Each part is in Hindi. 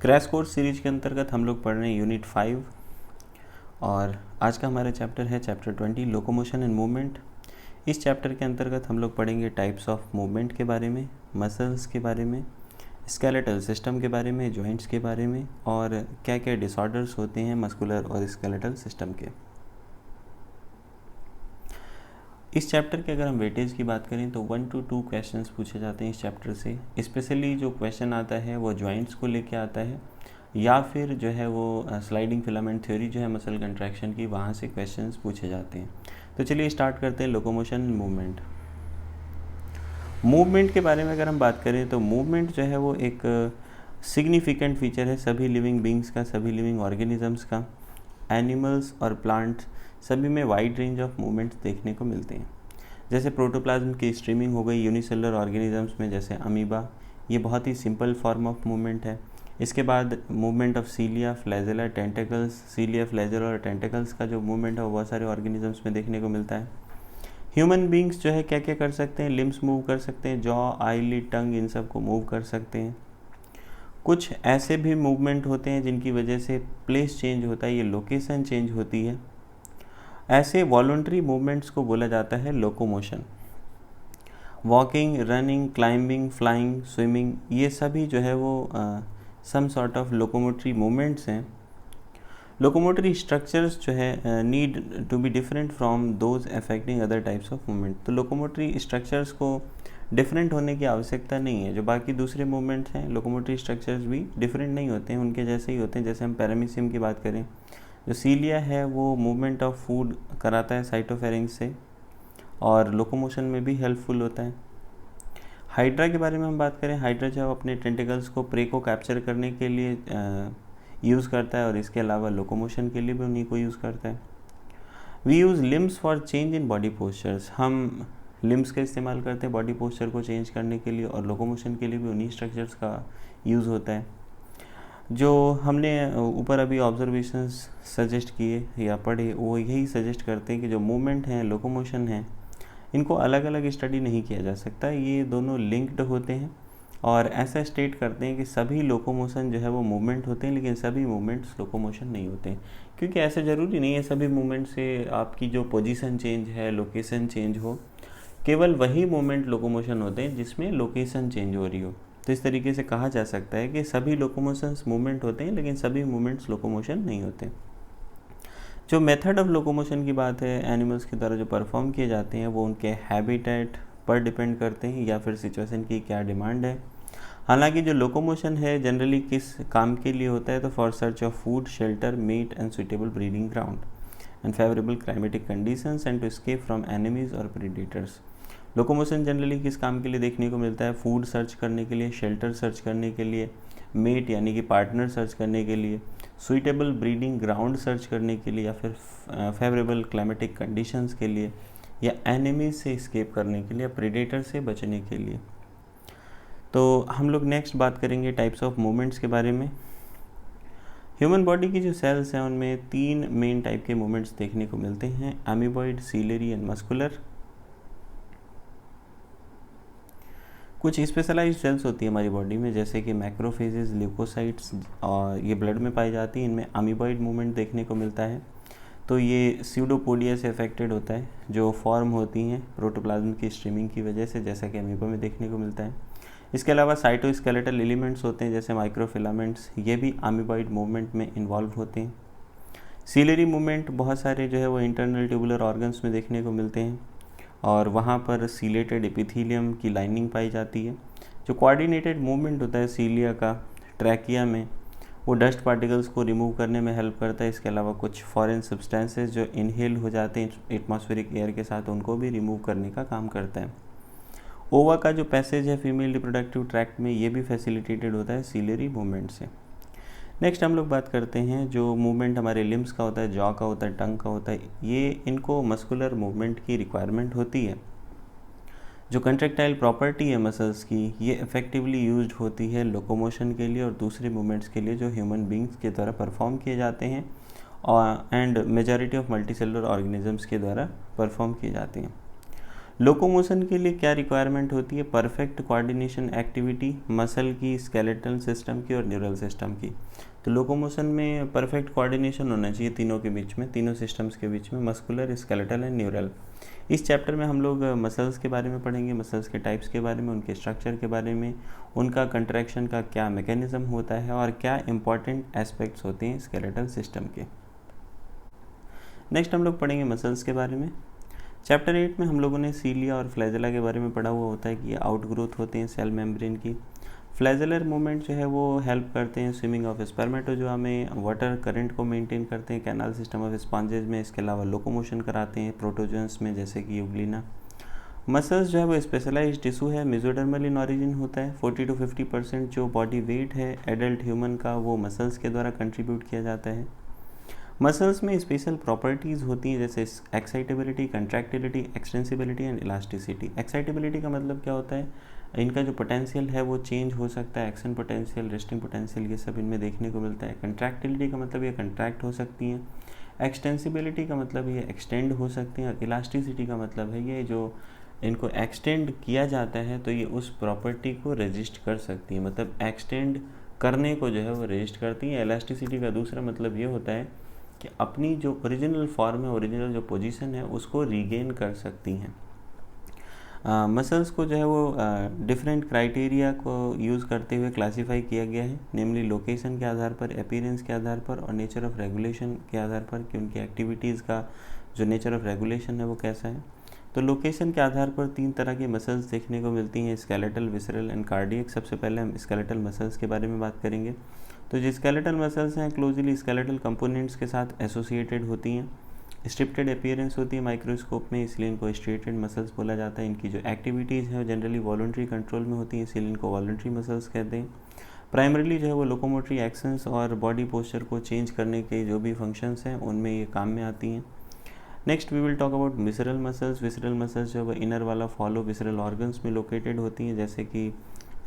क्रैश कोर्स सीरीज के अंतर्गत हम लोग पढ़ रहे हैं यूनिट 5 और आज का हमारा चैप्टर है चैप्टर 20 लोकोमोशन एंड मूवमेंट। इस चैप्टर के अंतर्गत हम लोग पढ़ेंगे टाइप्स ऑफ मूवमेंट के बारे में, मसल्स के बारे में, स्केलेटल सिस्टम के बारे में, जॉइंट्स के बारे में और क्या क्या डिसऑर्डर्स होते हैं मस्कुलर और स्केलेटल सिस्टम के। इस चैप्टर के अगर हम वेटेज की बात करें तो 1 to 2 क्वेश्चंस पूछे जाते हैं इस चैप्टर से। स्पेशली जो क्वेश्चन आता है वो जॉइंट्स को लेके आता है या फिर जो है वो स्लाइडिंग फिलामेंट थ्योरी जो है मसल कंट्रैक्शन की, वहाँ से क्वेश्चंस पूछे जाते हैं। तो चलिए स्टार्ट करते हैं लोकोमोशन एंड मूवमेंट। मूवमेंट के बारे में अगर हम बात करें तो मूवमेंट जो है वो एक सिग्निफिकेंट फीचर है सभी लिविंग बींग्स का, सभी लिविंग ऑर्गेनिजम्स का। एनिमल्स और प्लांट्स सभी में वाइड रेंज ऑफ मूवमेंट्स देखने को मिलते हैं। जैसे प्रोटोप्लाज्म की स्ट्रीमिंग हो गई यूनिसेलुलर ऑर्गेनिजम्स में, जैसे अमीबा, ये बहुत ही सिंपल फॉर्म ऑफ मूवमेंट है। इसके बाद movement of cilia, flagella, tentacles. Cilia, flagella और टेंटेकल्स का जो मूवमेंट है वो बहुत सारे ऑर्गेनिजम्स में देखने को मिलता है। ह्यूमन बींग्स जो है क्या क्या कर सकते हैं, लिम्स मूव कर सकते हैं, जॉ, आईलिड, टंग, इन सब को मूव कर सकते हैं। कुछ ऐसे भी मूवमेंट होते हैं जिनकी वजह से प्लेस चेंज होता है, ये लोकेशन चेंज होती है। ऐसे वॉलंटरी मूवमेंट्स को बोला जाता है locomotion. Walking, running, climbing, flying, swimming, ये सभी जो है वो some sort of locomotory movements हैं। लोकोमोटरी स्ट्रक्चर्स जो है need to be different from those affecting other types of movement. तो लोकोमोटरी स्ट्रक्चर्स को डिफरेंट होने की आवश्यकता नहीं है। जो बाकी दूसरे मूवमेंट्स हैं, लोकोमोटरी स्ट्रक्चर्स भी डिफरेंट नहीं होते हैं, उनके जैसे ही होते हैं। जैसे हम पैरामीशियम की बात करें, जो सीलिया है वो मूवमेंट ऑफ फूड कराता है साइटोफेरिंक्स से और लोकोमोशन में भी हेल्पफुल होता है। हाइड्रा के बारे में हम बात करें, हाइड्रा जो अपने टेंटिकल्स को प्रे को कैप्चर करने के लिए यूज़ करता है और इसके अलावा लोकोमोशन के लिए भी उन्हीं को यूज़ करता है। We use limbs for change in body postures. हम लिम्स का इस्तेमाल करते हैं बॉडी पोस्चर को चेंज करने के लिए और लोकोमोशन के लिए भी उन्हीं स्ट्रक्चर्स का यूज़ होता है। जो हमने ऊपर अभी ऑब्जर्वेशंस सजेस्ट किए या पढ़े, वो यही सजेस्ट करते हैं कि जो मूवमेंट हैं, लोकोमोशन हैं, इनको अलग अलग स्टडी नहीं किया जा सकता, ये दोनों लिंक्ड होते हैं। और ऐसा स्टेट करते हैं कि सभी लोकोमोशन जो है वो मूवमेंट होते हैं, लेकिन सभी मूवमेंट्स लोकोमोशन नहीं होते हैं। क्योंकि ऐसा ज़रूरी नहीं है सभी मूवमेंट से आपकी जो पोजीशन चेंज है, लोकेशन चेंज हो। केवल वही मूवमेंट लोकोमोशन होते हैं जिसमें लोकेशन चेंज हो रही हो। तो इस तरीके से कहा जा सकता है कि सभी लोकोमोशंस मूवमेंट होते हैं, लेकिन सभी मूवमेंट्स लोकोमोशन नहीं होते। जो मेथड ऑफ लोकोमोशन की बात है, एनिमल्स के द्वारा जो परफॉर्म किए जाते हैं, वो उनके हैबिटेट पर डिपेंड करते हैं या फिर सिचुएशन की क्या डिमांड है। हालांकि जो लोकोमोशन है जनरली किस काम के लिए होता है, तो for search of food, shelter, mate and suitable breeding ground and favourable climatic conditions and to escape from enemies और प्रीडेटर्स। लोकोमोशन जनरली किस काम के लिए देखने को मिलता है, फूड सर्च करने के लिए, शेल्टर सर्च करने के लिए, मेट यानी कि पार्टनर सर्च करने के लिए, सुइटेबल ब्रीडिंग ग्राउंड सर्च करने के लिए, या फिर फेवरेबल क्लाइमेटिक कंडीशंस के लिए, या एनिमी से एस्केप करने के लिए, या प्रीडेटर से बचने के लिए। तो हम लोग नेक्स्ट बात करेंगे टाइप्स ऑफ मूवमेंट्स के बारे में। ह्यूमन बॉडी की जो सेल्स हैं उनमें 3 मेन टाइप के मूवमेंट्स देखने को मिलते हैं, अमीबॉइड, सीलरी एंड मस्कुलर। कुछ स्पेशलाइज्ड सेल्स होती है हमारी बॉडी में, जैसे कि मैक्रोफेजेस, ल्यूकोसाइट्स, और ये ब्लड में पाई जाती हैं। इनमें अमीबॉइड मूवमेंट देखने को मिलता है। तो ये स्यूडोपोडिया से अफेक्टेड होता है, जो फॉर्म होती हैं प्रोटोप्लाज्म की स्ट्रीमिंग की वजह से, जैसा कि अमीबा में देखने को मिलता है। इसके अलावा साइटोस्केलेटल एलिमेंट्स होते हैं जैसे माइक्रोफिलामेंट्स, ये भी अमीबॉइड मूवमेंट में इन्वॉल्व होते हैं। सीलरी मूवमेंट बहुत सारे जो है वो इंटरनल ट्यूबुलर ऑर्गन्स में देखने को मिलते हैं और वहाँ पर सीलेटेड एपिथेलियम की लाइनिंग पाई जाती है। जो कोऑर्डिनेटेड मूवमेंट होता है सीलिया का ट्रैकिया में, वो डस्ट पार्टिकल्स को रिमूव करने में हेल्प करता है। इसके अलावा कुछ फॉरेन सब्सटेंसेस जो इनहेल हो जाते हैं एटमॉस्फेरिक एयर के साथ, उनको भी रिमूव करने का काम करता है। ओवा का जो पैसेज है फीमेल रिप्रोडक्टिव ट्रैक्ट में, ये भी फैसिलिटेटेड होता है सीलरी मूवमेंट से। नेक्स्ट हम लोग बात करते हैं जो मूवमेंट हमारे लिम्स का होता है, जॉ का होता है, टंग का होता है, ये इनको मस्कुलर मूवमेंट की रिक्वायरमेंट होती है। जो कंट्रेक्टाइल प्रॉपर्टी है मसल्स की, ये इफेक्टिवली यूज्ड होती है लोकोमोशन के लिए और दूसरे मूवमेंट्स के लिए जो ह्यूमन बींग्स के द्वारा परफॉर्म किए जाते हैं और and majority of multicellular organisms के द्वारा परफॉर्म किए जाते हैं। लोकोमोशन के लिए क्या रिक्वायरमेंट होती है? परफेक्ट कोऑर्डिनेशन एक्टिविटी मसल की, स्केलेटल सिस्टम की और न्यूरल सिस्टम की। तो लोकोमोशन में परफेक्ट कोऑर्डिनेशन होना चाहिए तीनों के बीच में, तीनों सिस्टम्स के बीच में, मस्कुलर, स्केलेटल एंड न्यूरल। इस चैप्टर में हम लोग मसल्स के बारे में पढ़ेंगे, मसल्स के टाइप्स के बारे में, उनके स्ट्रक्चर के बारे में, उनका कंट्रैक्शन का क्या मैकेनिज्म होता है और क्या इंपॉर्टेंट एस्पेक्ट्स होते हैं स्केलेटल सिस्टम के। नेक्स्ट हम लोग पढ़ेंगे मसल्स के बारे में। चैप्टर 8 में हम लोगों ने सीलिया और फ्लैजेला के बारे में पढ़ा हुआ होता है कि ये आउट ग्रोथ होते हैं सेल मेम्ब्रेन की। फ्लैजेलर मूवमेंट जो है वो हेल्प करते हैं स्विमिंग ऑफ स्पर्मेटोजोआ में, वाटर करंट को मेंटेन करते हैं कैनाल सिस्टम ऑफ स्पॉन्जेज में, इसके अलावा लोकोमोशन कराते हैं प्रोटोजोन्स में जैसे कि यूग्लिना। मसल्स जो है वो स्पेशलाइज्ड टिश्यू है, मेसोडर्मल इन ऑरिजिन होता है। 40 to 50% जो बॉडी वेट है एडल्ट ह्यूमन का वो मसल्स के द्वारा कंट्रीब्यूट किया जाता है। मसल्स में स्पेशल प्रॉपर्टीज़ होती हैं जैसे excitability, contractility, extensibility and elasticity. Excitability का मतलब क्या होता है? इनका जो पोटेंशियल है वो चेंज हो सकता है, एक्शन पोटेंशियल, रेस्टिंग पोटेंशियल, ये सब इनमें देखने को मिलता है। कंट्रैक्टिलिटी का मतलब ये कंट्रैक्ट हो सकती हैं। एक्सटेंसिबिलिटी का मतलब ये एक्सटेंड हो सकते हैं और इलास्टिसिटी का मतलब है ये जो इनको एक्सटेंड किया जाता है तो ये उस प्रॉपर्टी को रजिस्ट कर सकती है, मतलब एक्सटेंड करने को जो है वो रजिस्ट करती है। इलास्टिसिटी का दूसरा मतलब ये होता है कि अपनी जो ओरिजिनल फॉर्म है, ओरिजिनल जो पोजीशन है उसको रीगेन कर सकती हैं। मसल्स को जो है वो डिफरेंट क्राइटेरिया को यूज़ करते हुए क्लासीफाई किया गया है, नेमली लोकेशन के आधार पर, अपीयरेंस के आधार पर और नेचर ऑफ रेगुलेशन के आधार पर कि उनकी एक्टिविटीज़ का जो नेचर ऑफ रेगुलेशन है वो कैसा है। तो लोकेशन के आधार पर 3 तरह की मसल्स देखने को मिलती हैं, स्केलेटल, विसरल एंड कार्डियक। सबसे पहले हम स्केलेटल मसल्स के बारे में बात करेंगे। तो जो स्केलेटल मसल्स हैं क्लोजली स्केलेटल कंपोनेंट्स के साथ एसोसिएटेड होती हैं, स्ट्रिप्टेड अपीयरेंस होती है माइक्रोस्कोप में, इसलिए इनको स्ट्रेटेड मसल्स बोला जाता है। इनकी जो एक्टिविटीज़ हैं वो जनरली वॉलंटरी कंट्रोल में होती हैं, इसलिए इनको वॉलंटरी मसल्स कहते हैं। प्राइमरीली जो है वो लोकोमोटरी एक्शंस और बॉडी पोस्चर को चेंज करने के जो भी फंक्शंस हैं उनमें ये काम में आती हैं। Next we will talk about visceral muscles. Visceral muscles जो है वो इनर वाला फॉलो विसरल ऑर्गन्स में लोकेटेड होती हैं जैसे कि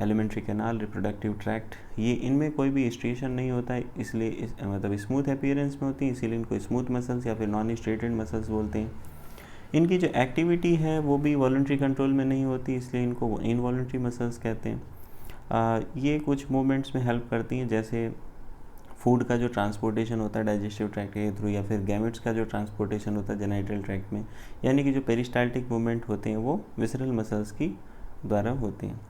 एलिमेंट्री कैनाल, रिप्रोडक्टिव ट्रैक्ट। ये इनमें कोई भी स्ट्रिएशन नहीं होता है, इसलिए मतलब स्मूथ अपीयरेंस में होती है, इसीलिए इनको स्मूथ मसल्स या फिर नॉन स्ट्रेटेड मसल्स बोलते हैं। इनकी जो एक्टिविटी है वो भी वॉलंटरी कंट्रोल में नहीं होती, इसलिए इनको इनवॉलंटरी मसल्स कहते हैं। ये कुछ मूवमेंट्स में हेल्प करती हैं जैसे फूड का जो ट्रांसपोर्टेशन होता है डाइजेस्टिव ट्रैक्ट के थ्रू, या फिर गैमेट्स का जो ट्रांसपोर्टेशन होता है जेनाइटल ट्रैक्ट में, यानी कि जो पेरिस्टाल्टिक मूवमेंट होते हैं वो विसरल मसल्स की द्वारा होते हैं।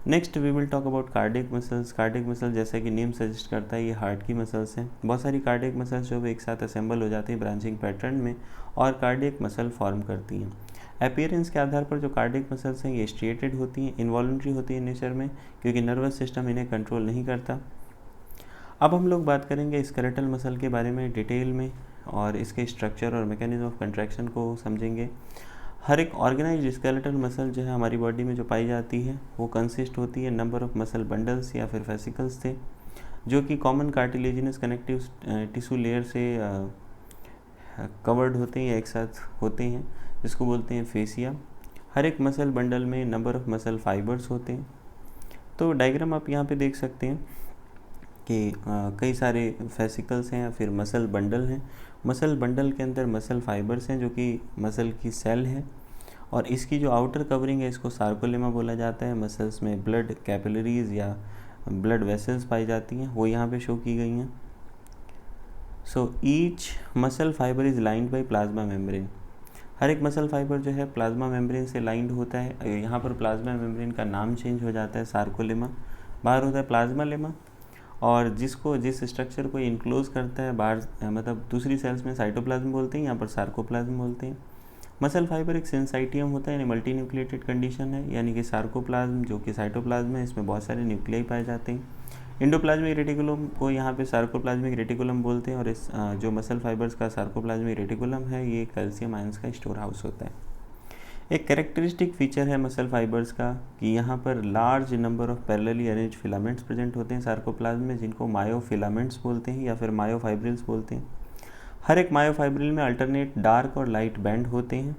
Next we will talk about cardiac muscles. Cardiac muscle जैसे कि नेम सजेस्ट करता है ये हार्ट की मसल्स हैं। बहुत सारी कार्डियक मसल्स जो है एक साथ असेंबल हो जाती हैं ब्रांचिंग पैटर्न में और कार्डियक मसल फॉर्म करती हैं। अपीयरेंस के आधार पर जो कार्डियक मसल्स हैं ये स्ट्रिएटेड होती हैं, इनवॉलंटरी होती है नेचर में क्योंकि नर्वस सिस्टम इन्हें कंट्रोल नहीं करता। अब हम लोग बात करेंगे स्केलेटल मसल के बारे में डिटेल में और इसके स्ट्रक्चर और मैकेनिज्म ऑफ कंट्रैक्शन को समझेंगे। हर एक ऑर्गेनाइज्ड स्केलेटल मसल जो है हमारी बॉडी में जो पाई जाती है वो कंसिस्ट होती है नंबर ऑफ मसल बंडल्स या फिर फेसिकल्स से, जो कि common cartilaginous connective tissue layer से कवर्ड होते हैं या एक साथ होते हैं, जिसको बोलते हैं फेसिया। हर एक मसल बंडल में नंबर ऑफ मसल फाइबर्स होते हैं। तो डायग्राम आप यहाँ पे देख सकते हैं कि कई सारे फेसिकल्स हैं या फिर मसल बंडल हैं। मसल बंडल के अंदर मसल फाइबर्स हैं जो कि मसल की सेल है और इसकी जो आउटर कवरिंग है इसको सार्कोलेमा बोला जाता है। मसल्स में ब्लड कैपिलरीज या ब्लड वेसल्स पाई जाती हैं, वो यहाँ पे शो की गई हैं। So each muscle fibre is lined by plasma membrane. हर एक मसल फाइबर जो है प्लाज्मा मेम्ब्रेन से लाइंड होता है। यहाँ पर प्लाज्मा मेम्ब्रेन का नाम चेंज हो जाता है, सार्कोलेमा बाहर होता है प्लाज्मा लेमा, और जिस स्ट्रक्चर को इनक्लोज करता है बाहर, मतलब दूसरी सेल्स में साइटोप्लाज्म बोलते हैं, यहाँ पर सार्कोप्लाज्म बोलते हैं। मसल फाइबर एक सिंसाइटियम होता है यानी मल्टी न्यूक्लिएटेड कंडीशन है, यानी कि सार्कोप्लाज्म जो कि साइटोप्लाज्म है इसमें बहुत सारे न्यूक्लियाई पाए जाते हैं। इंडोप्लाज्मिक रेटिकुलम को यहाँ पे सार्कोप्लाज्मिक रेटिकुलम बोलते हैं और इस जो मसल फाइबर्स का सार्कोप्लाज्मिक रेटिकुलम है ये कैल्शियम आयंस का स्टोर हाउस होता है। एक कैरेक्टरिस्टिक फीचर है मसल फाइबर्स का कि यहाँ पर large number of parallelly arrange filaments present होते हैं सार्कोप्लाज्म में, जिनको मायोफिलामेंट्स बोलते हैं या फिर मायोफाइब्रिल्स बोलते हैं। हर एक मायोफाइब्रिल में अल्टरनेट डार्क और लाइट बैंड होते हैं।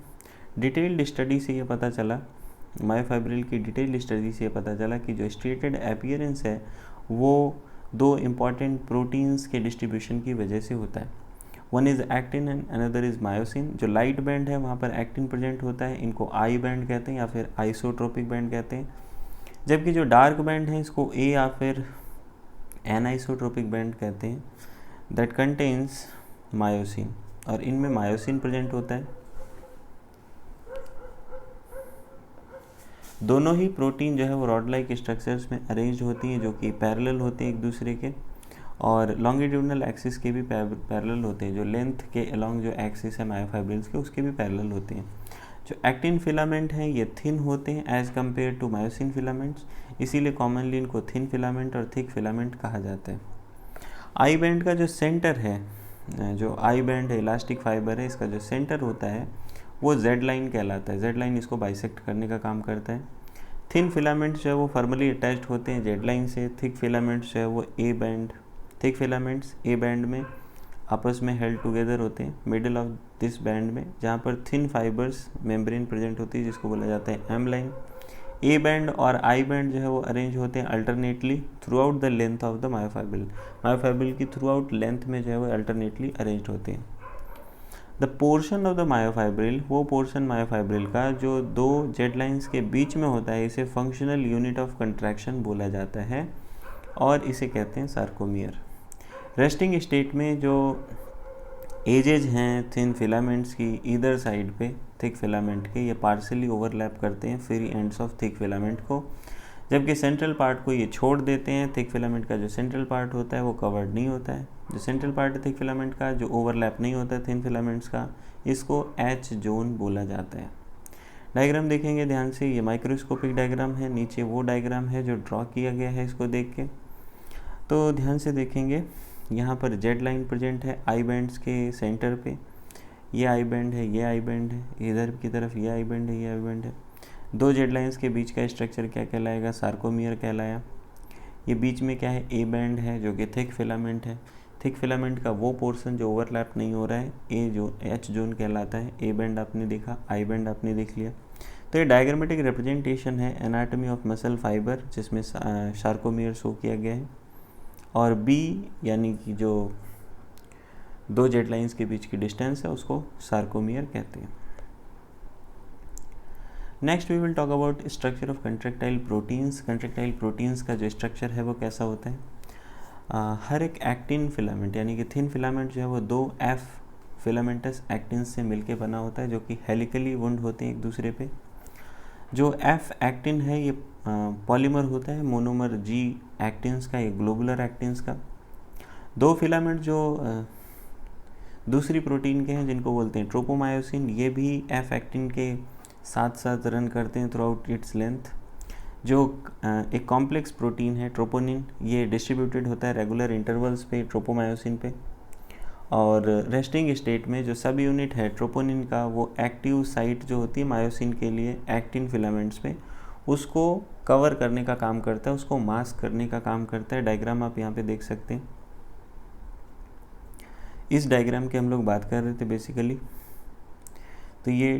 डिटेल्ड स्टडी से ये पता चला, मायोफाइब्रिल की डिटेल्ड स्टडी से ये पता चला कि जो स्ट्रेटेड अपीयरेंस है वो 2 इम्पॉर्टेंट प्रोटीन्स के डिस्ट्रीब्यूशन की वजह से होता है। One is actin and another is myosin. जो लाइट बैंड है वहाँ पर एक्टिन प्रेजेंट होता है, इनको आई बैंड कहते हैं या फिर आइसोट्रोपिक बैंड कहते हैं। जबकि जो डार्क बैंड है इसको ए या फिर एनाइसोट्रोपिक बैंड कहते हैं, दैट कंटेन्स मायोसिन, और इनमें मायोसिन प्रेजेंट होता है। दोनों ही प्रोटीन जो है वो रॉड लाइक स्ट्रक्चर्स में अरेंज होती हैं, जो कि पैरेलल होते हैं एक दूसरे के, और लॉन्गिट्यूडनल एक्सिस के भी पैरेलल होते हैं। जो लेंथ के अलोंग जो एक्सिस है मायोफाइब्रिल्स के, उसके भी पैरेलल होते हैं। जो एक्टिन फिलामेंट हैं ये थिन होते हैं as compare to myosin filaments, इसीलिए कॉमनली इनको थिन फिलामेंट और थिक फिलामेंट कहा जाता है। आई बैंड का जो सेंटर है, जो आई बैंड है इलास्टिक फाइबर है, इसका जो सेंटर होता है वो जेड लाइन कहलाता है। जेड लाइन इसको बाइसेक्ट करने का काम करता है। थिन फिलामेंट्स जो है वो फॉर्मली अटैच्ड होते हैं जेड लाइन से। थिक फिलामेंट्स जो है वो थिक फिलामेंट्स ए बैंड में आपस में हेल्ड टुगेदर होते हैं मिडिल ऑफ दिस बैंड में, जहाँ पर थिन फाइबर्स मेम्ब्रेन प्रेजेंट होती है, जिसको बोला जाता है एम लाइन। ए बैंड और आई बैंड जो है वो अरेंज होते हैं alternately through out the length of the myofibril. Myofibril की थ्रू आउट लेंथ में जो है वो अल्टरनेटली अरेंज होते हैं। The portion of the myofibril, वो पोर्शन मायोफाइब्रिल का जो दो जेड लाइंस के बीच में होता है, इसे फंक्शनल यूनिट ऑफ कंट्रैक्शन बोला जाता है और इसे कहते हैं सार्कोमियर। रेस्टिंग स्टेट में जो एजेज हैं थिन फिलामेंट्स की ईदर साइड पे थिक फिलामेंट के, ये पार्शियली ओवरलैप करते हैं free ends of thick filament को, जबकि सेंट्रल पार्ट को ये छोड़ देते हैं। थिक फिलामेंट का जो सेंट्रल पार्ट होता है वो कवर्ड नहीं होता है। जो सेंट्रल पार्ट है थिक फिलामेंट का, जो ओवरलैप नहीं होता है थिन फिलामेंट्स का, इसको एच जोन बोला जाता है। डायग्राम देखेंगे ध्यान से, ये माइक्रोस्कोपिक डायग्राम है, नीचे वो डायग्राम है जो ड्रॉ किया गया है इसको देख के। तो ध्यान से देखेंगे, यहाँ पर जेड लाइन प्रेजेंट है आई बैंड्स के सेंटर पे, ये आई बैंड है, ये आई बैंड है, इधर की तरफ ये आई बैंड है, ये आई बैंड है। दो जेड लाइंस के बीच का स्ट्रक्चर क्या कहलाएगा? सार्कोमियर कहलाया। ये बीच में क्या है? ए बैंड है जो कि थिक फिलामेंट है। थिक फिलामेंट का वो पोर्शन जो ओवरलैप नहीं हो रहा है, ए जो एच जोन कहलाता है। ए बैंड आपने देखा, आई बैंड आपने देख लिया। तो ये डायग्रामेटिक रिप्रेजेंटेशन है एनाटॉमी ऑफ मसल फाइबर, जिसमें सार्कोमियर शो किया गया है। और बी यानी कि जो दो जेड लाइंस के बीच की डिस्टेंस है उसको सार्कोमियर कहते हैं। Next we will talk about structure of contractile proteins. Contractile proteins का जो स्ट्रक्चर है वो कैसा होता है? हर एक एक्टिन फिलामेंट यानी कि थिन फिलामेंट जो है वो दो एफ फिलामेंटस एक्टिन से मिलके बना होता है, जो कि हेलिकली वुंड होते हैं एक दूसरे पे। जो एफ एक्टिन है ये पॉलीमर होता है मोनोमर जी एक्टिन्स का, ये ग्लोबुलर एक्टिन्स का। दो फिलामेंट जो दूसरी प्रोटीन के हैं जिनको बोलते हैं ट्रोपोमायोसिन, ये भी एफ एक्टिन के साथ साथ रन करते हैं थ्रू आउट इट्स लेंथ। जो एक कॉम्प्लेक्स प्रोटीन है ट्रोपोनिन, ये डिस्ट्रीब्यूटेड होता है रेगुलर इंटरवल्स पे ट्रोपोमायोसिन पे। और रेस्टिंग स्टेट में जो सब यूनिट है ट्रोपोनिन का, वो एक्टिव साइट जो होती है मायोसिन के लिए एक्टिन फिलामेंट्स पे, उसको कवर करने का काम करता है, उसको मास्क करने का काम करता है। डायग्राम आप यहाँ पे देख सकते हैं। इस डायग्राम के हम लोग बात कर रहे थे बेसिकली। तो ये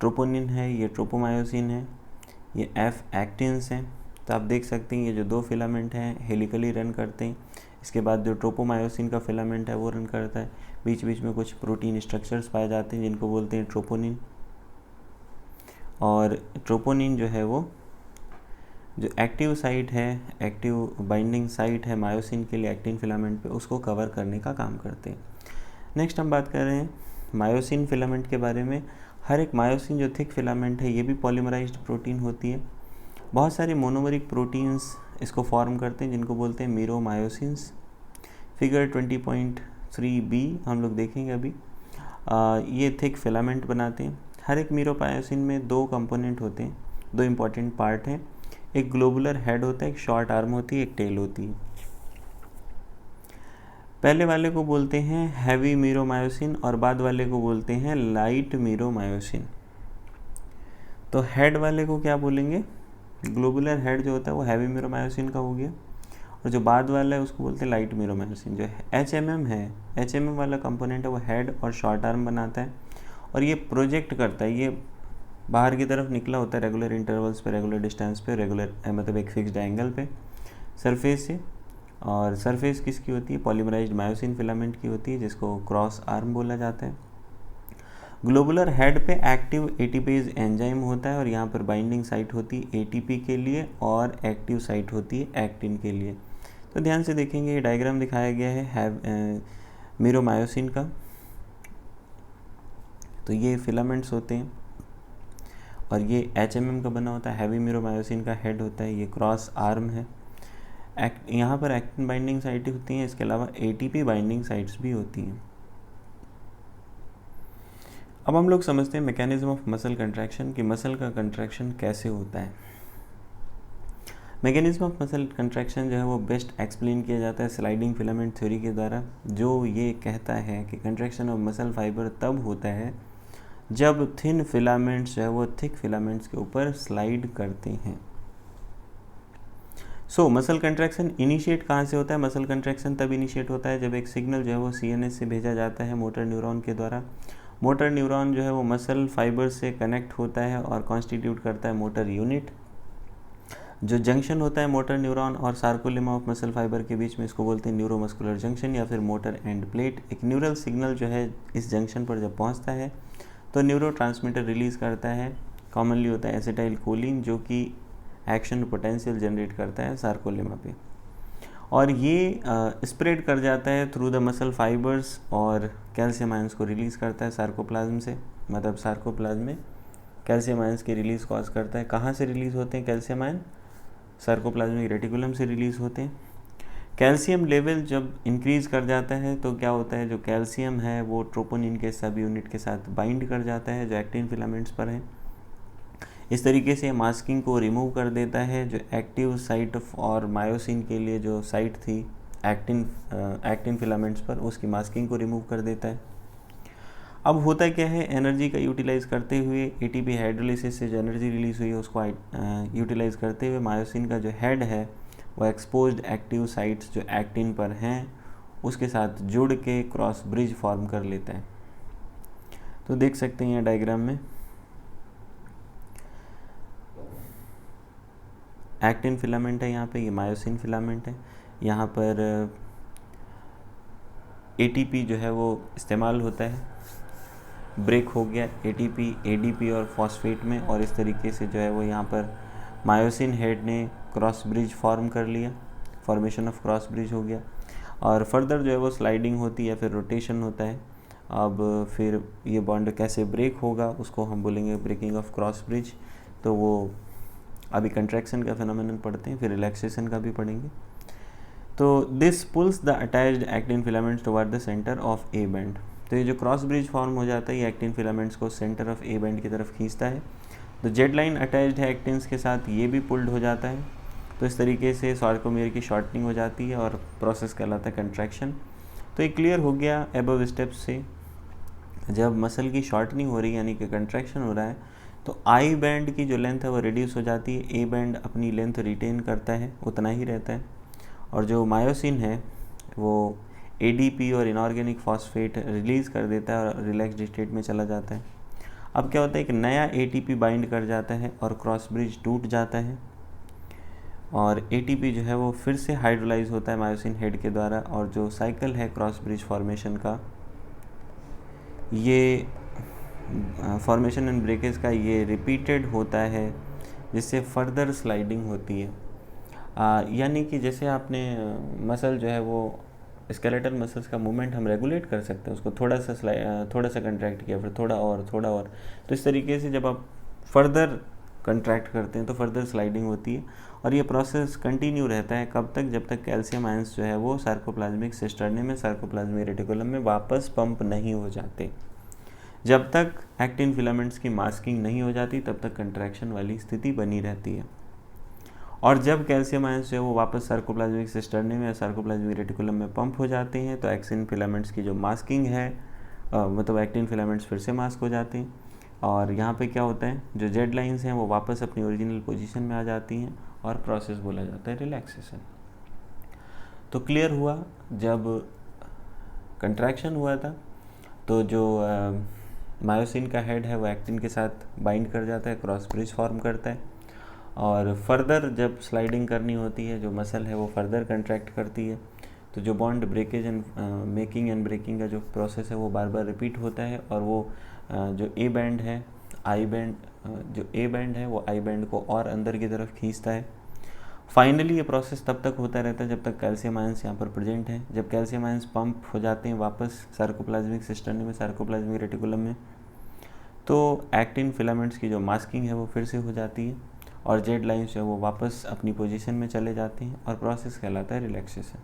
ट्रोपोनिन है, ये ट्रोपोमायोसिन है, ये एफ एक्टिन्स हैं। तो आप देख सकते हैं ये जो दो फिलामेंट हैं हेलिकली रन करते हैं। इसके बाद जो ट्रोपोमायोसिन का फिलामेंट है वो रन करता है। बीच बीच में कुछ प्रोटीन स्ट्रक्चर्स पाए जाते हैं जिनको बोलते हैं ट्रोपोनिन। और ट्रोपोनिन जो है वो जो एक्टिव साइट है, एक्टिव बाइंडिंग साइट है मायोसिन के लिए एक्टिन फिलामेंट पे, उसको कवर करने का काम करते हैं। नेक्स्ट हम बात कर रहे हैं मायोसिन फिलामेंट के बारे में। हर एक मायोसिन जो थिक फिलामेंट है ये भी पॉलीमराइज्ड प्रोटीन होती है। बहुत सारे मोनोमरिक प्रोटीन्स इसको फॉर्म करते हैं जिनको बोलते हैं मीरोमायोसिन्स। फिगर 20.3b हम लोग देखेंगे अभी। ये थिक फिलामेंट बनाते हैं। हर एक मीरोमायोसिन में दो कंपोनेंट होते हैं, दो इम्पॉर्टेंट पार्ट हैं। एक ग्लोबुलर हेड होता है, एक शॉर्ट आर्म होती है, एक टेल होती है। पहले वाले को बोलते हैं हैवी मीरोमायोसिन और बाद वाले को बोलते हैं लाइट मीरोमायोसिन। तो हेड वाले को क्या बोलेंगे? ग्लोबुलर हेड जो होता है वो हैवी मीरोमायोसिन का हो गया, और जो बाद वाला है उसको बोलते हैं लाइट मीरोमायोसिन। जो HMM है, HMM वाला कंपोनेंट है वो हेड और शॉर्ट आर्म बनाता है, और ये प्रोजेक्ट करता है, ये बाहर की तरफ निकला होता है रेगुलर इंटरवल्स पे, रेगुलर डिस्टेंस पे, रेगुलर मतलब एक फिक्स्ड एंगल पे सरफेस से। और सरफेस किसकी होती है, पॉलीमराइज्ड मायोसिन फिलामेंट की होती है, जिसको क्रॉस आर्म बोला जाता है। ग्लोबुलर हेड पे एक्टिव एटीपेज एंजाइम होता है और यहाँ पर बाइंडिंग साइट होती है एटीपी के लिए और एक्टिव साइट होती है एक्टिन के लिए। तो ध्यान से देखेंगे, ये डायग्राम दिखाया गया है मीरोमायोसिन का। तो ये फिलामेंट्स होते हैं और ये HMM का बना होता है, हैवी मीरोमायोसिन का हेड होता है, ये क्रॉस आर्म है। यहाँ पर एक्टिन बाइंडिंग साइट होती हैं, इसके अलावा एटीपी बाइंडिंग साइट्स भी होती हैं। अब हम लोग समझते हैं मैकेनिज्म ऑफ मसल कंट्रैक्शन, कि मसल का कंट्रैक्शन कैसे होता है। मैकेनिज्म ऑफ मसल कंट्रैक्शन जो है वो बेस्ट एक्सप्लेन किया जाता है स्लाइडिंग फिलामेंट थ्योरी के द्वारा, जो ये कहता है कि कंट्रैक्शन ऑफ मसल फाइबर तब होता है जब थिन फिलामेंट्स जो है वो थिक फिलामेंट्स के ऊपर स्लाइड करते हैं। सो मसल कंट्रैक्शन इनिशिएट कहाँ से होता है? मसल कंट्रैक्शन तब इनिशिएट होता है जब एक सिग्नल जो है वो CNS से भेजा जाता है मोटर न्यूरॉन के द्वारा। मोटर न्यूरॉन जो है वो मसल फाइबर से कनेक्ट होता है और कॉन्स्टिट्यूट करता है मोटर यूनिट। जो जंक्शन होता है मोटर न्यूरॉन और सार्कोलेमा ऑफ मसल फाइबर के बीच में, इसको बोलते हैं न्यूरोमस्कुलर जंक्शन या फिर मोटर एंड प्लेट। एक न्यूरल सिग्नल जो है इस जंक्शन पर जब पहुंचता है तो न्यूरोट्रांसमीटर रिलीज़ करता है, कॉमनली होता है एसिटाइल कोलिन, जो कि एक्शन पोटेंशियल जनरेट करता है सार्कोलेमा पे, और ये स्प्रेड कर जाता है थ्रू द मसल फाइबर्स और कैल्शियम आयंस को रिलीज़ करता है सार्कोप्लाज्म से। मतलब सार्कोप्लाज्म में कैल्शियम आयंस की रिलीज़ कॉज करता है। कहाँ से रिलीज़ होते हैं कैल्शियम आयन? सार्कोप्लाज्मिक रेटिकुलम से रिलीज़ होते हैं। कैल्शियम लेवल जब इंक्रीज़ कर जाता है तो क्या होता है, जो कैल्शियम है वो ट्रोपोनिन के सब यूनिट के साथ बाइंड कर जाता है जो एक्टिन फिलामेंट्स पर है। इस तरीके से मास्किंग को रिमूव कर देता है। जो एक्टिव साइट और मायोसिन के लिए जो साइट थी एक्टिन फिलामेंट्स पर, उसकी मास्किंग को रिमूव कर देता है। अब होता क्या है, एनर्जी का यूटिलाइज़ करते हुए एटीपी हाइड्रोलिसिस से जो एनर्जी रिलीज़ हुई है उसको यूटिलाइज़ करते हुए मायोसिन का जो हेड है वो एक्सपोज्ड एक्टिव साइट्स जो एक्टिन पर हैं उसके साथ जुड़ के क्रॉस ब्रिज फॉर्म कर लेता है। तो देख सकते हैं यहाँ डायग्राम में एक्टिन फिलामेंट है, यहाँ पे ये मायोसिन फिलामेंट है। यहाँ पर एटीपी जो है वो इस्तेमाल होता है, ब्रेक हो गया एटीपी एडीपी और फॉस्फेट में, और इस तरीके से जो है वो यहाँ पर मायोसिन हेड ने क्रॉस ब्रिज फॉर्म कर लिया, फॉर्मेशन ऑफ क्रॉस ब्रिज हो गया। और फर्दर जो है वो स्लाइडिंग होती है या फिर रोटेशन होता है। अब फिर ये बॉन्ड कैसे ब्रेक होगा उसको हम बोलेंगे ब्रेकिंग ऑफ क्रॉस ब्रिज। तो वो अभी कंट्रैक्शन का फिनोमेनन पढ़ते हैं, फिर रिलैक्सेशन का भी पढ़ेंगे। तो this pulls the attached actin filaments toward the centre of A band. तो ये जो क्रॉस ब्रिज फॉर्म हो जाता है ये एक्टिन फिलामेंट्स को सेंटर ऑफ ए बैंड की तरफ खींचता है। तो जेड लाइन अटैच्ड है एक्टिन्स के साथ, ये भी पुल्ड हो जाता है। तो इस तरीके से सार्कोमेयर की शॉर्टनिंग हो जाती है और प्रोसेस कहलाता है कंट्रैक्शन। तो ये क्लियर हो गया एबव स्टेप्स से, जब मसल की शॉर्टनिंग हो रही है यानी कि कंट्रैक्शन हो रहा है तो आई बैंड की जो लेंथ है वो रिड्यूस हो जाती है, ए बैंड अपनी लेंथ रिटेन करता है, उतना ही रहता है। और जो मायोसिन है वो एडीपी और इनऑर्गेनिक फॉस्फेट रिलीज़ कर देता है और रिलैक्स्ड स्टेट में चला जाता है। अब क्या होता है, एक नया एटीपी बाइंड कर जाता है और क्रॉस ब्रिज टूट जाता है और एटीपी जो है वो फिर से हाइड्रोलाइज होता है मायोसिन हेड के द्वारा। और जो साइकिल है क्रॉस ब्रिज फॉर्मेशन का, ये फॉर्मेशन एंड ब्रेकेज का, ये रिपीटेड होता है जिससे फर्दर स्लाइडिंग होती है। यानी कि जैसे आपने मसल जो है वो स्केलेटल मसल्स का मूवमेंट हम रेगुलेट कर सकते हैं, उसको थोड़ा सा कंट्रैक्ट किया, फिर थोड़ा और। तो इस तरीके से जब आप फर्दर कंट्रैक्ट करते हैं तो फर्दर स्लाइडिंग होती है और ये प्रोसेस कंटिन्यू रहता है। कब तक? जब तक कैल्शियम आयंस जो है वो सार्कोप्लाज्मिक सिस्टर्नी में, सार्कोप्लाज्मिक रेटिकुलम में वापस पंप नहीं हो जाते। जब तक एक्टिन फिलामेंट्स की मास्किंग नहीं हो जाती तब तक कंट्रैक्शन वाली स्थिति बनी रहती है। और जब कैल्शियम आयंस जो है वो वापस सार्कोप्लाज्मिक सिस्टर्नी में या सार्कोप्लाज्मिक रेटिकुलम में पंप हो जाते हैं तो एक्टिन फिलामेंट्स की जो मास्किंग है मतलब एक्टिन फिलामेंट्स फिर से मास्क हो जाते हैं। और यहाँ पे क्या होता है, जो जेड लाइंस हैं वो वापस अपनी ओरिजिनल पोजीशन में आ जाती हैं और प्रोसेस बोला जाता है रिलैक्सेशन। तो क्लियर हुआ, जब कंट्रैक्शन हुआ था तो जो मायोसिन का हेड है वो एक्टिन के साथ बाइंड कर जाता है, क्रॉस ब्रिज फॉर्म करता है और फर्दर जब स्लाइडिंग करनी होती है, जो मसल है वो फर्दर कंट्रैक्ट करती है, तो जो bond breakage and making and breaking का जो प्रोसेस है वो बार बार रिपीट होता है, और वो जो ए बैंड है आई बैंड जो ए बैंड है वो आई बैंड को और अंदर की तरफ खींचता है। फाइनली ये प्रोसेस तब तक होता रहता है जब तक कैल्शियम आयंस यहाँ पर प्रेजेंट है। जब कैल्शियम आयंस पंप हो जाते हैं वापस सार्कोप्लाज्मिक सिस्टम में, सार्कोप्लाज्मिक रेटिकुलम में, तो एक्टिन फिलामेंट्स की जो मास्किंग है वो फिर से हो जाती है, और जेड लाइन्स जो है वो वापस अपनी पोजीशन में चले जाते हैं, और प्रोसेस कहलाता है रिलैक्सेशन।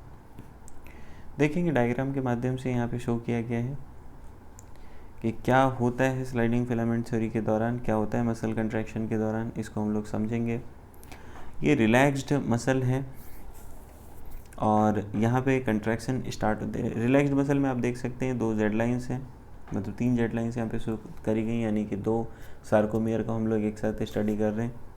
देखेंगे डायग्राम के माध्यम से यहाँ पे शो किया गया है कि क्या होता है स्लाइडिंग फिलामेंट थ्योरी के दौरान, क्या होता है मसल कंट्रैक्शन के दौरान, इसको हम लोग समझेंगे। ये रिलैक्स्ड मसल है और यहाँ पे कंट्रैक्शन स्टार्ट होते हैं। रिलैक्स्ड मसल में आप देख सकते हैं 2 जेड लाइन्स हैं, मतलब 3 जेड लाइन्स यहाँ पे शो करी गई, यानी कि 2 सार्कोमियर को हम लोग एक साथ स्टडी कर रहे हैं।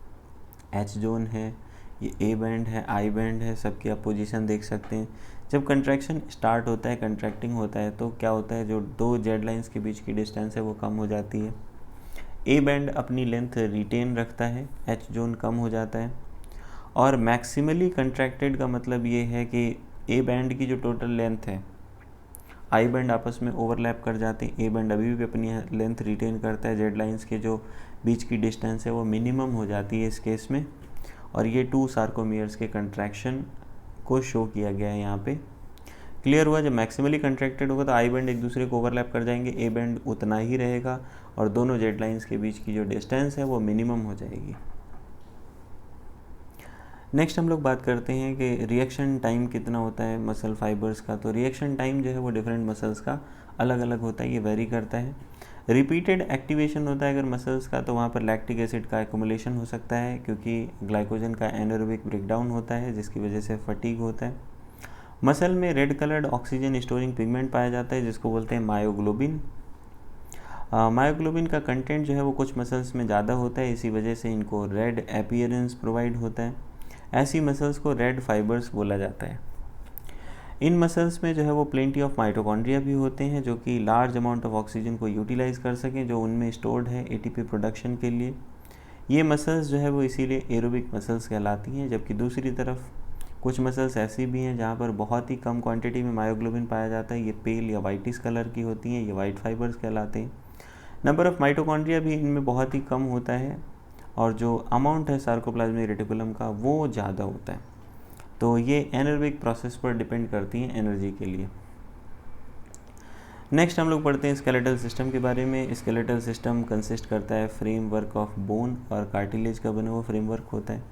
एच जोन है, ये ए बैंड है, आई बैंड है, सबकी आप पोजीशन देख सकते हैं। जब कंट्रैक्शन स्टार्ट होता है, कंट्रैक्टिंग होता है, तो क्या होता है, जो 2 जेड लाइन्स के बीच की डिस्टेंस है वो कम हो जाती है। ए बैंड अपनी लेंथ रिटेन रखता है, एच जोन कम हो जाता है, और मैक्सिमली कंट्रैक्टेड का मतलब ये है कि ए बैंड की जो टोटल लेंथ है, आई बैंड आपस में ओवरलैप कर जाते हैं, ए बैंड अभी भी अपनी लेंथ रिटेन करता है, जेड लाइन्स के जो बीच की डिस्टेंस है वो मिनिमम हो जाती है इस केस में, और ये 2 सार्कोमियर्स के कंट्रैक्शन को शो किया गया है यहाँ पे। क्लियर हुआ? जब मैक्सिमली कंट्रैक्टेड होगा तो आई बैंड एक दूसरे को ओवरलैप कर जाएंगे, ए बैंड उतना ही रहेगा, और दोनों जेड लाइन्स के बीच की जो डिस्टेंस है वो मिनिमम हो जाएगी। नेक्स्ट हम लोग बात करते हैं कि रिएक्शन टाइम कितना होता है मसल फाइबर्स का। तो रिएक्शन टाइम जो है वो डिफरेंट मसल्स का अलग अलग होता है, ये वेरी करता है। रिपीटेड एक्टिवेशन होता है अगर मसल्स का, तो वहाँ पर लैक्टिक एसिड का एक्युमुलेशन हो सकता है, क्योंकि ग्लाइकोजन का एनारोबिक ब्रेकडाउन होता है, जिसकी वजह से फटीग होता है। मसल में red coloured oxygen storing pigment पाया जाता है, जिसको बोलते हैं मायोग्लोबिन। मायोग्लोबिन का कंटेंट जो है वो कुछ मसल्स में ज़्यादा होता है, इसी वजह से इनको रेड अपीयरेंस प्रोवाइड होता है। ऐसी मसल्स को रेड फाइबर्स बोला जाता है। इन मसल्स में जो है वो प्लेंटी ऑफ माइटोकॉन्ड्रिया भी होते हैं, जो कि लार्ज अमाउंट ऑफ ऑक्सीजन को यूटिलाइज कर सकें, जो उनमें स्टोर्ड है एटीपी प्रोडक्शन के लिए। ये मसल्स जो है वो इसीलिए एरोबिक मसल्स कहलाती हैं। जबकि दूसरी तरफ कुछ मसल्स ऐसी भी हैं जहाँ पर बहुत ही कम क्वांटिटी में मायोग्लोबिन पाया जाता है, ये पेल या वाइटिस कलर की होती हैं, ये वाइट फाइबर्स कहलाते हैं। नंबर ऑफ माइटोकॉन्ड्रिया भी इनमें बहुत ही कम होता है, और जो अमाउंट है सार्कोप्लाज्मिक रेटिकुलम का वो ज़्यादा होता है। तो ये एनारोबिक प्रोसेस पर डिपेंड करती हैं एनर्जी के लिए। नेक्स्ट हम लोग पढ़ते हैं स्केलेटल सिस्टम के बारे में। स्केलेटल सिस्टम कंसिस्ट करता है फ्रेमवर्क ऑफ बोन और कार्टिलेज का बना हुआ फ्रेमवर्क होता है।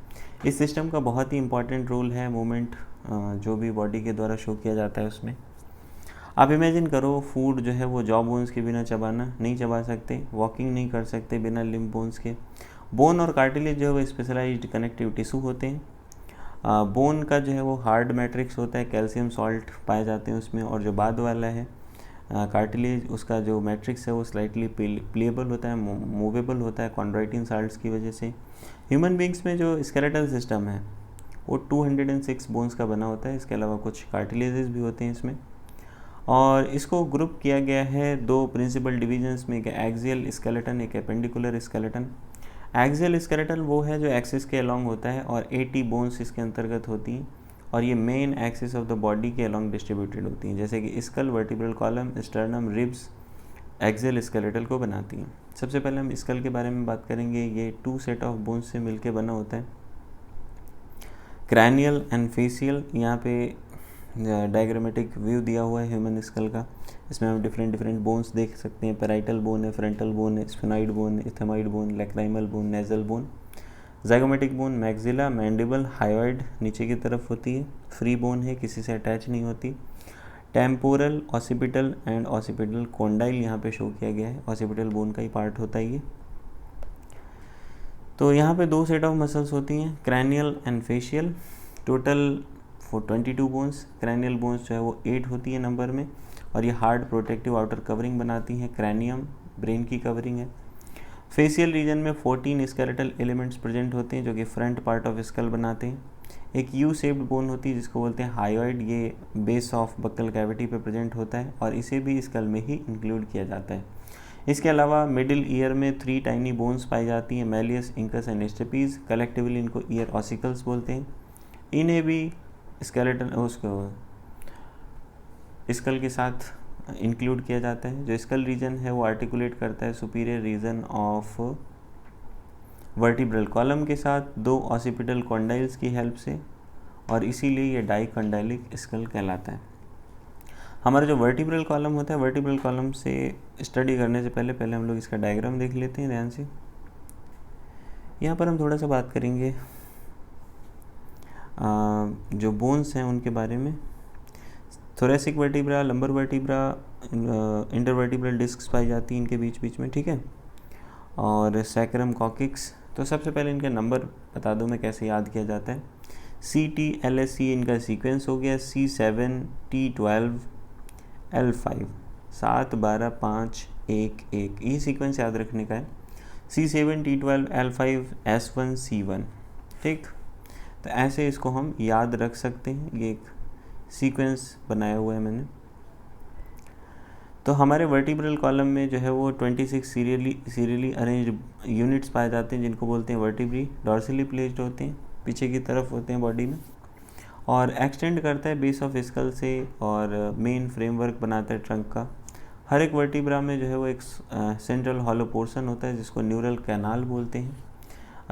इस सिस्टम का बहुत ही इंपॉर्टेंट रोल है मूवमेंट जो भी बॉडी के द्वारा शो किया जाता है उसमें। आप इमेजिन करो, फूड जो है वो जॉ बोन्स के बिना चबाना नहीं चबा सकते, वॉकिंग नहीं कर सकते बिना लिम्ब बोन्स के। बोन और कार्टिलेज जो है वो स्पेशलाइज्ड कनेक्टिव टिश्यू होते हैं। बोन का जो है वो हार्ड मैट्रिक्स होता है, कैल्शियम सॉल्ट पाए जाते हैं उसमें, और जो बाद वाला है कार्टिलेज, उसका जो मैट्रिक्स है वो स्लाइटली प्लेएबल होता है, मूवेबल होता है कॉन्ड्राइटिन साल्ट्स की वजह से। ह्यूमन बींग्स में जो स्केलेटल सिस्टम है वो 206 बोन्स का बना होता है, इसके अलावा कुछ कार्टिलेजेस भी होते हैं इसमें। और इसको ग्रुप किया गया है 2 प्रिंसिपल डिविजन्स में, एक एक्सियल स्केलेटन, एक एपेंडिकुलर स्केलेटन। एक्सियल स्केलेटन वो है जो एक्सिस के अलॉन्ग होता है, और 80 बोन्स इसके अंतर्गत होती हैं, और ये main axis of the body के अलॉन्ग डिस्ट्रीब्यूटेड होती हैं, जैसे कि skull, vertebral column, sternum, ribs axial skeletal को बनाती हैं। सबसे पहले हम स्कल के बारे में बात करेंगे। ये 2 सेट ऑफ बोन्स से मिलकर बना होता है, क्रैनियल एंड फेशियल। यहाँ पे डायग्रामेटिक व्यू दिया हुआ है ह्यूमन स्कल का, इसमें हम डिफरेंट बोन्स देख सकते हैं। पैराइटल बोन है, फ्रंटल बोन है, स्फेनॉइड बोन है, ethmoid bone, lacrimal bone, nasal bone, zygomatic bone, maxilla, mandible, hyoid नीचे की तरफ होती है, फ्री बोन है, किसी से अटैच नहीं होती। Temporal, occipital and occipital condyle यहाँ पे शो किया गया है, ऑसिपिटल बोन का ही पार्ट होता है ये। तो यहाँ पे 2 सेट ऑफ मसल्स होती हैं, cranial and facial. Total 22 bones. Cranial bones जो है वो 8 होती है नंबर में, और ये हार्ड प्रोटेक्टिव आउटर कवरिंग बनाती हैं। क्रैनियम ब्रेन की कवरिंग है। फेशियल रीजन में 14 स्केलेटल एलिमेंट्स प्रेजेंट होते हैं, जो कि फ्रंट पार्ट ऑफ स्कल बनाते हैं। एक यू शेप्ड बोन होती है जिसको बोलते हैं हायोइड, ये बेस ऑफ बक्कल कैविटी पे प्रेजेंट होता है, और इसे भी स्कल में ही इंक्लूड किया जाता है। इसके अलावा मिडिल ईयर में 3 टाइनी बोन्स पाई जाती हैं, malleus, incus and stapes. Collectively इनको ईयर ऑसिकल्स बोलते हैं। इन्हें भी स्केलेटन उसको स्कल के साथ इंक्लूड किया जाता है। जो स्कल रीजन है वो आर्टिकुलेट करता है superior region of vertebral column के साथ 2 ऑसिपिटल कॉन्डाइल्स की हेल्प से, और इसीलिए ये डाइकॉन्डाइलिक स्कल कहलाता है। हमारा जो वर्टिब्रल कॉलम होता है, वर्टिब्रल कॉलम से स्टडी करने से पहले हम लोग इसका डायग्राम देख लेते हैं ध्यान से। यहाँ पर हम थोड़ा सा बात करेंगे जो बोन्स हैं उनके बारे में। Thoracic vertebra, lumbar vertebra, intervertebral discs पाई जाती हैं इनके बीच में, ठीक है। और सैक्रम कॉकिक्स। तो सबसे पहले इनका नंबर बता दूं मैं कैसे याद किया जाता है। CTLSC इनका सीक्वेंस हो गया, C7T12 L5, 7 12 5 1 1, ये सीक्वेंस याद रखने का है। C7T12 L5 S1 C1, ठीक। तो ऐसे इसको हम याद रख सकते हैं, ये एक सीक्वेंस बनाया हुआ है मैंने। तो हमारे वर्टिब्रल कॉलम में जो है वो 26 सीरियली अरेंज्ड यूनिट्स पाए जाते हैं, जिनको बोलते हैं वर्टिब्री। डॉर्सली प्लेस्ड होते हैं, पीछे की तरफ होते हैं बॉडी में, और एक्सटेंड करता है बेस ऑफ स्कल से, और मेन फ्रेमवर्क बनाता है ट्रंक का। हर एक वर्टिब्रा में जो है वो एक सेंट्रल हॉलो पोर्शन होता है जिसको न्यूरल कैनाल बोलते हैं,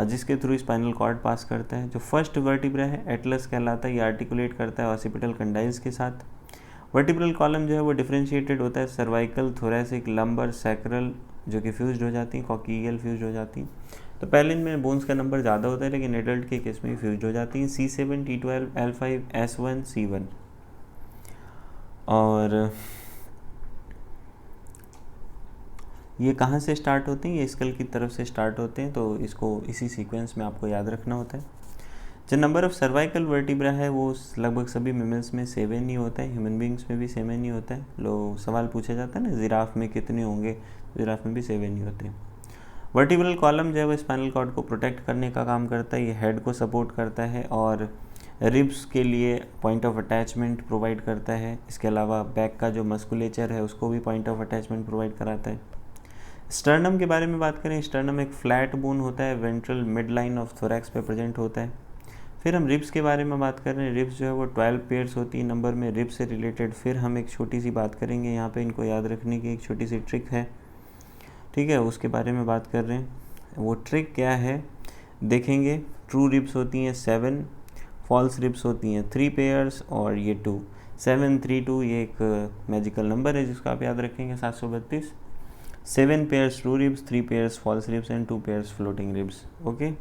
जिसके थ्रू स्पाइनल कॉर्ड पास करता है। जो फर्स्ट वर्टिब्रा है एटलस कहलाता है, ये आर्टिकुलेट करता है ऑसिपिटल कंडाइल्स के साथ। वर्टिब्रल कॉलम जो है वो डिफरेंशिएटेड होता है सर्वाइकल, थोरेसिक, लंबर, सैक्रल, जो कि फ्यूज्ड हो जाती हैं, कॉक्सियल फ्यूज्ड हो जाती हैं। तो पहले इनमें बोन्स का नंबर ज़्यादा होता है, लेकिन एडल्ट के केस में फ्यूज्ड हो जाती हैं। C7T12 L5 S1 C1। और ये कहाँ से स्टार्ट होते हैं? ये स्कल की तरफ से स्टार्ट होते हैं, तो इसको इसी सीक्वेंस में आपको याद रखना होता है। जो नंबर ऑफ सर्वाइकल वर्टिब्रा है वो लगभग सभी मेमल्स में 7 ही होता है, ह्यूमन बींग्स में भी 7 ही होता है। सवाल पूछा जाता है ना जिराफ में कितने होंगे, जिराफ में भी 7 ही होते हैं। वर्टिब्रल कॉलम जो है वो स्पाइनल कॉर्ड को प्रोटेक्ट करने का काम करता है, ये हेड को सपोर्ट करता है और रिब्स के लिए पॉइंट ऑफ अटैचमेंट प्रोवाइड करता है। इसके अलावा बैक का जो मस्कुलेचर है उसको भी पॉइंट ऑफ अटैचमेंट प्रोवाइड कराता है। स्टर्नम के बारे में बात करें, स्टर्नम एक फ्लैट बोन होता है, ventral mid line of thorax पे प्रेजेंट होता है। फिर हम रिब्स के बारे में बात कर रहे हैं। रिब्स जो है वो 12 पेयर्स होती है नंबर में। रिब्स से रिलेटेड फिर हम एक छोटी सी बात करेंगे, यहाँ पे इनको याद रखने की एक छोटी सी ट्रिक है, ठीक है, उसके बारे में बात कर रहे हैं। वो ट्रिक क्या है देखेंगे। ट्रू रिब्स होती हैं 7, फॉल्स रिब्स होती हैं 3 पेयर्स, और ये 2, 7 3 2, ये एक मैजिकल नंबर है जिसको आप याद रखेंगे 732। 7 pairs true ribs, 3 pairs false ribs and 2 pairs floating ribs. Okay,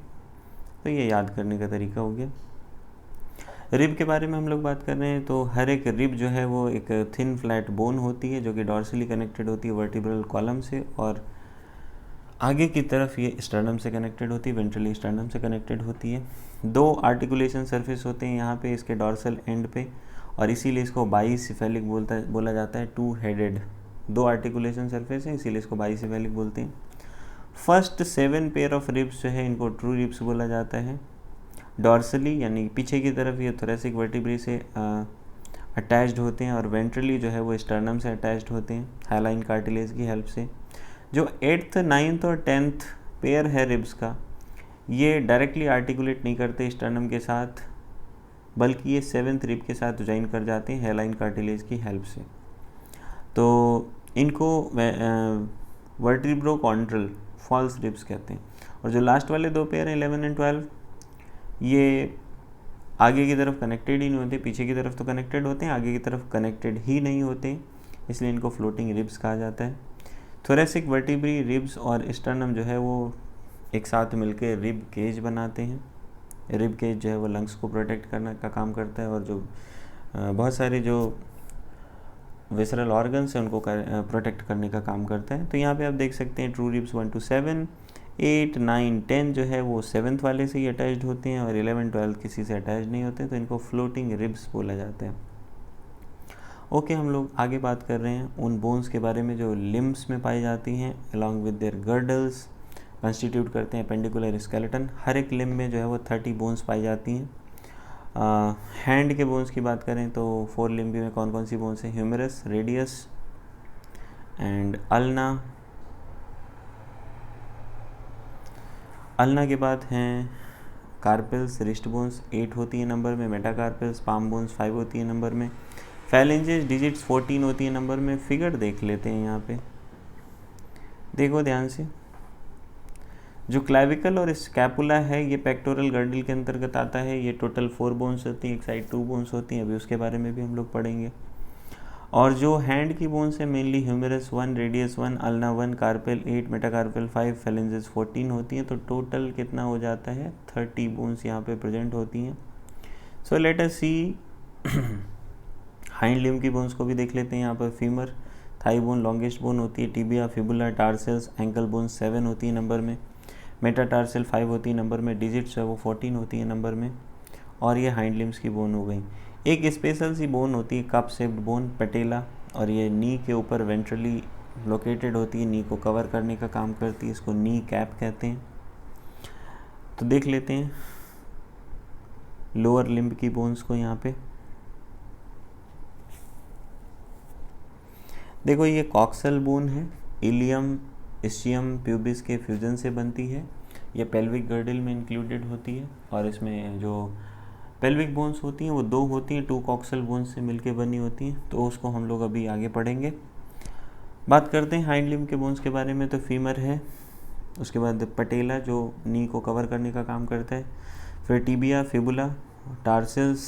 तो ये याद करने का तरीका हो गया। रिब के बारे में हम लोग बात कर रहे हैं, तो हर एक रिब जो है वो एक थिन फ्लैट बोन होती है जो कि डॉर्सली कनेक्टेड होती है वर्टिब्रल कॉलम से, और आगे की तरफ ये स्टर्नम से कनेक्टेड होती है, वेंट्रली स्टर्नम से कनेक्टेड होती है। 2 आर्टिकुलेशन सरफेस होते हैं यहाँ पे इसके डॉर्सल एंड पे, और इसीलिए इसको बाईसिफेलिक बोला जाता है, 2 हेडेड। 2 आर्टिकुलेशन सरफेस है, इसीलिए इसको बाईसिफेलिक बोलते हैं। फर्स्ट 7 पेयर ऑफ रिब्स जो है इनको ट्रू रिब्स बोला जाता है। डॉर्सली यानी पीछे की तरफ ये थोरेसिक वर्टिब्रे से अटैच्ड होते हैं, और वेंट्रली जो है वो स्टर्नम से अटैच्ड होते हैं हाइलाइन कार्टिलेज की हेल्प से। जो 8th 9th और 10th पेयर है रिब्स का, ये डायरेक्टली आर्टिकुलेट नहीं करते स्टर्नम के साथ, बल्कि ये 7th रिब के साथ ज्वाइन कर जाते हैं हाइलाइन कार्टिलेज की हेल्प से। तो इनको वर्टिब्रोकॉन्ड्रल फॉल्स रिब्स कहते हैं। और जो लास्ट वाले 2 पेयर हैं 11 एंड 12, ये आगे की तरफ कनेक्टेड ही नहीं होते, पीछे की तरफ तो कनेक्टेड होते हैं, आगे की तरफ कनेक्टेड ही नहीं होते, इसलिए इनको फ्लोटिंग रिब्स कहा जाता है। थोरेसिक वर्टिब्री, रिब्स और स्टर्नम जो है वो एक साथ मिलकर रिब केज बनाते हैं। रिब केज जो है वो लंग्स को प्रोटेक्ट करने का काम करता है, और जो बहुत सारे जो विसरल ऑर्गन्स हैं उनको प्रोटेक्ट करने का काम करता है। तो यहाँ पे आप देख सकते हैं ट्रू रिब्स 1 to 7, 8 9 10 जो है वो 7th वाले से ही अटैच्ड होते हैं, और 11 12 किसी से अटैच नहीं होते, तो इनको फ्लोटिंग रिब्स बोला जाता है। ओके, हम लोग आगे बात कर रहे हैं उन बोन्स के बारे में जो लिम्स में पाई जाती हैं, along with their girdles constitute करते हैं पेंडिकुलर स्केलेटन। हर एक लिम्ब में जो है वो 30 बोन्स पाई जाती हैं। हैंड के बोन्स की बात करें तो 4 लिम्बी में कौन कौन सी बोन्स हैं? Humerus, radius and ulna ulna के बाद हैं कार्पेल्स, रिस्ट बोन्स 8 होती है नंबर में, मेटाकार्पेल्स, पाम बोन्स 5 होती है नंबर में, फैलेंजेस डिजिट्स 14 होती है नंबर में। फिगर देख लेते हैं यहाँ पे, देखो ध्यान से। जो क्लैविकल और स्कैपुला है ये पेक्टोरल गर्डल के अंतर्गत आता है। ये टोटल 4 बोन्स होती हैं, एक साइड 2 बोन्स होती हैं, अभी उसके बारे में भी हम लोग पढ़ेंगे। और जो हैंड की बोन्स है mainly humerus 1, radius 1, ulna 1, carpal 8, metacarpal 5, phalanges 14 होती हैं। तो टोटल कितना हो जाता है, 30 बोन्स यहाँ पे प्रेजेंट होती हैं। सो लेट अस सी हाइंड लिम्ब की बोन्स को भी देख लेते हैं। यहाँ पर femur, thigh bone longest bone होती है, टिबिया, फिबुला, टार्सेल्स, एंकल बोन 7 होती है नंबर में, मेटाटार्सल 5 होती है नंबर में, डिजिट्स है वो 14 होती है नंबर में। और ये हाइंड लिम्स की बोन हो गई। एक स्पेशल सी बोन होती है कप शेप्ड बोन, पटेला, और ये नी के ऊपर वेंट्रली लोकेटेड होती है, नी को कवर करने का काम करती है, इसको नी कैप कहते हैं। तो देख लेते हैं लोअर लिम्ब की बोन्स को। यहाँ पे देखो ये कॉक्सल बोन है, इलियम इस्चियम प्यूबिस के फ्यूजन से बनती है। ये पेल्विक गर्डल में इंक्लूडेड होती है, और इसमें जो पेल्विक बोन्स होती हैं वो 2 होती हैं, 2 कॉक्सल बोन्स से मिलके बनी होती हैं। तो उसको हम लोग अभी आगे पढ़ेंगे। बात करते हैं हाइंड लिम्ब के बोन्स के बारे में। तो फीमर है, उसके बाद पटेला जो नी को कवर करने का काम करता है, फिर टिबिया, फिबुला, टार्सेल्स